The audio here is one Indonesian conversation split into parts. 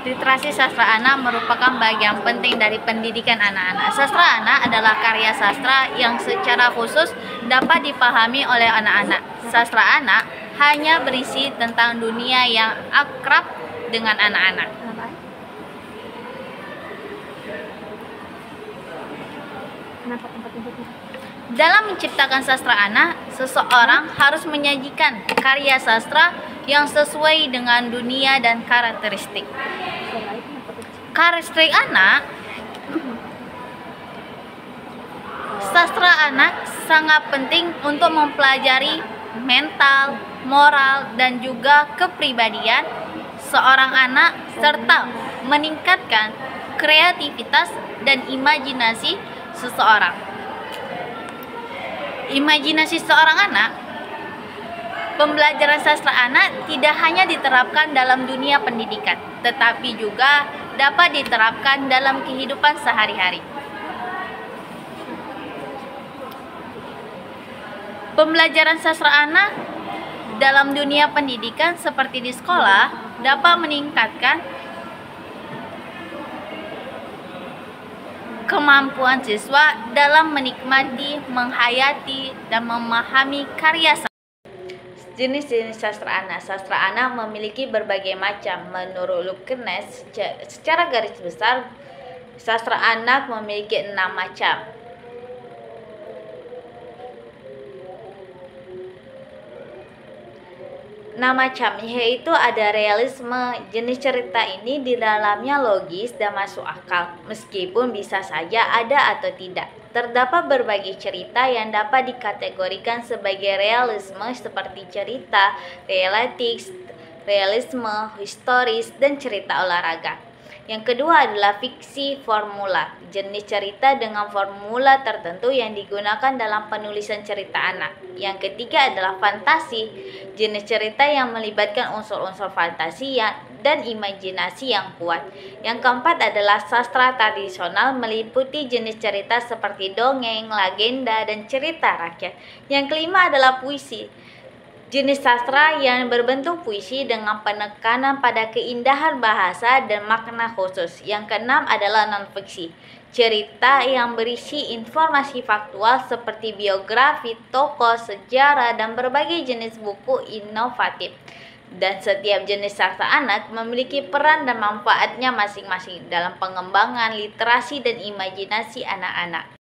Literasi sastra anak merupakan bagian penting dari pendidikan anak-anak. Sastra anak adalah karya sastra yang secara khusus dapat dipahami oleh anak-anak. Sastra anak hanya berisi tentang dunia yang akrab dengan anak-anak. Dalam menciptakan sastra anak, seseorang harus menyajikan karya sastra yang sesuai dengan dunia dan karakteristik. Karakteristik anak, sastra anak sangat penting untuk mempelajari mental, moral, dan juga kepribadian seorang anak serta meningkatkan kreativitas dan imajinasi seseorang. Imajinasi seorang anak. Pembelajaran sastra anak tidak hanya diterapkan dalam dunia pendidikan, tetapi juga dapat diterapkan dalam kehidupan sehari-hari. Pembelajaran sastra anak dalam dunia pendidikan seperti di sekolah dapat meningkatkan kemampuan siswa dalam menikmati, menghayati, dan memahami karya sastra. Jenis-jenis sastra anak. Sastra anak memiliki berbagai macam. Menurut Lukenes, secara garis besar, sastra anak memiliki 6 macam. Yaitu ada realisme. Jenis cerita ini di dalamnya logis dan masuk akal, meskipun bisa saja ada atau tidak. Terdapat berbagai cerita yang dapat dikategorikan sebagai realisme seperti cerita realistis, realisme historis, dan cerita olahraga. Yang kedua adalah fiksi formula, jenis cerita dengan formula tertentu yang digunakan dalam penulisan cerita anak. Yang ketiga adalah fantasi, jenis cerita yang melibatkan unsur-unsur fantasi dan imajinasi yang kuat. Yang keempat adalah sastra tradisional, meliputi jenis cerita seperti dongeng, legenda, dan cerita rakyat. Yang kelima adalah puisi, jenis sastra yang berbentuk puisi dengan penekanan pada keindahan bahasa dan makna khusus. Yang keenam adalah non-fiksi, cerita yang berisi informasi faktual seperti biografi, tokoh, sejarah, dan berbagai jenis buku inovatif. Dan setiap jenis sastra anak memiliki peran dan manfaatnya masing-masing dalam pengembangan literasi dan imajinasi anak-anak.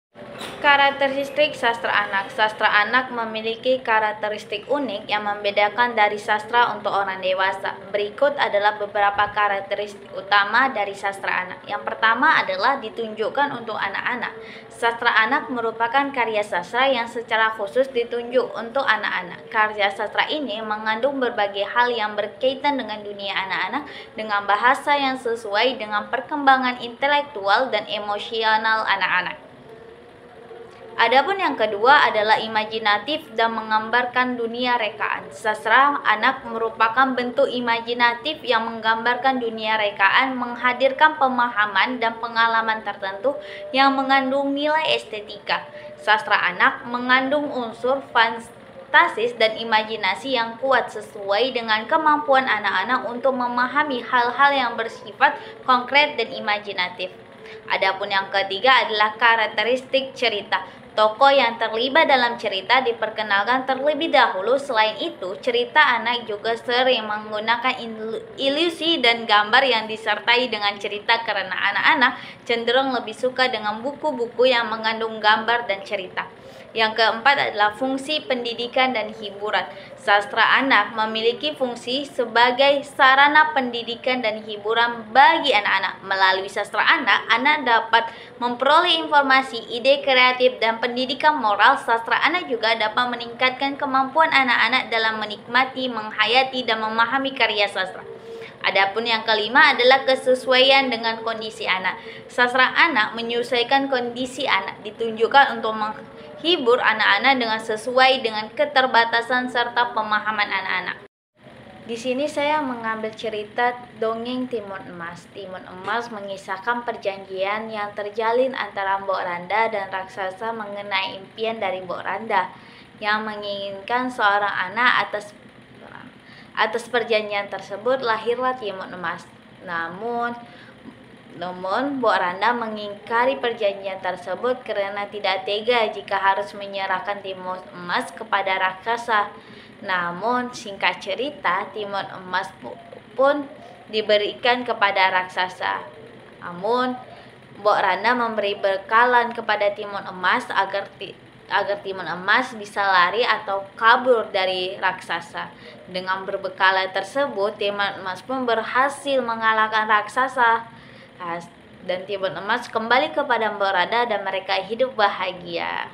Karakteristik sastra anak. Sastra anak memiliki karakteristik unik yang membedakan dari sastra untuk orang dewasa. Berikut adalah beberapa karakteristik utama dari sastra anak. Yang pertama adalah ditunjukkan untuk anak-anak. Sastra anak merupakan karya sastra yang secara khusus ditunjuk untuk anak-anak. Karya sastra ini mengandung berbagai hal yang berkaitan dengan dunia anak-anak dengan bahasa yang sesuai dengan perkembangan intelektual dan emosional anak-anak. Adapun yang kedua adalah imajinatif dan menggambarkan dunia rekaan. Sastra anak merupakan bentuk imajinatif yang menggambarkan dunia rekaan, menghadirkan pemahaman dan pengalaman tertentu yang mengandung nilai estetika. Sastra anak mengandung unsur fantasis dan imajinasi yang kuat sesuai dengan kemampuan anak-anak untuk memahami hal-hal yang bersifat konkret dan imajinatif. Adapun yang ketiga adalah karakteristik cerita. Tokoh yang terlibat dalam cerita diperkenalkan terlebih dahulu. Selain itu, cerita anak juga sering menggunakan ilusi dan gambar yang disertai dengan cerita karena anak-anak cenderung lebih suka dengan buku-buku yang mengandung gambar dan cerita. Yang keempat adalah fungsi pendidikan dan hiburan. Sastra anak memiliki fungsi sebagai sarana pendidikan dan hiburan bagi anak-anak. Melalui sastra anak, anak dapat memperoleh informasi, ide kreatif, dan pendidikan moral. Sastra anak juga dapat meningkatkan kemampuan anak-anak dalam menikmati, menghayati, dan memahami karya sastra. Adapun yang kelima adalah kesesuaian dengan kondisi anak. Sastra anak menyesuaikan kondisi anak, ditunjukkan untuk menghibur anak-anak dengan sesuai dengan keterbatasan serta pemahaman anak-anak. Di sini saya mengambil cerita dongeng Timun Emas. Timun Emas mengisahkan perjanjian yang terjalin antara Mbok Randa dan raksasa mengenai impian dari Mbok Randa yang menginginkan seorang anak. Atas perjanjian tersebut lahirlah Timun Emas. Namun Mbok Randa mengingkari perjanjian tersebut karena tidak tega jika harus menyerahkan Timun Emas kepada raksasa. Namun singkat cerita, Timun Emas pun diberikan kepada raksasa. Namun Mbok Randa memberi bekalan kepada Timun Emas agar Timun Emas bisa lari atau kabur dari raksasa. Dengan berbekalan tersebut, Timun Emas pun berhasil mengalahkan raksasa. Dan Timun Emas kembali kepada Mbok Randa dan mereka hidup bahagia.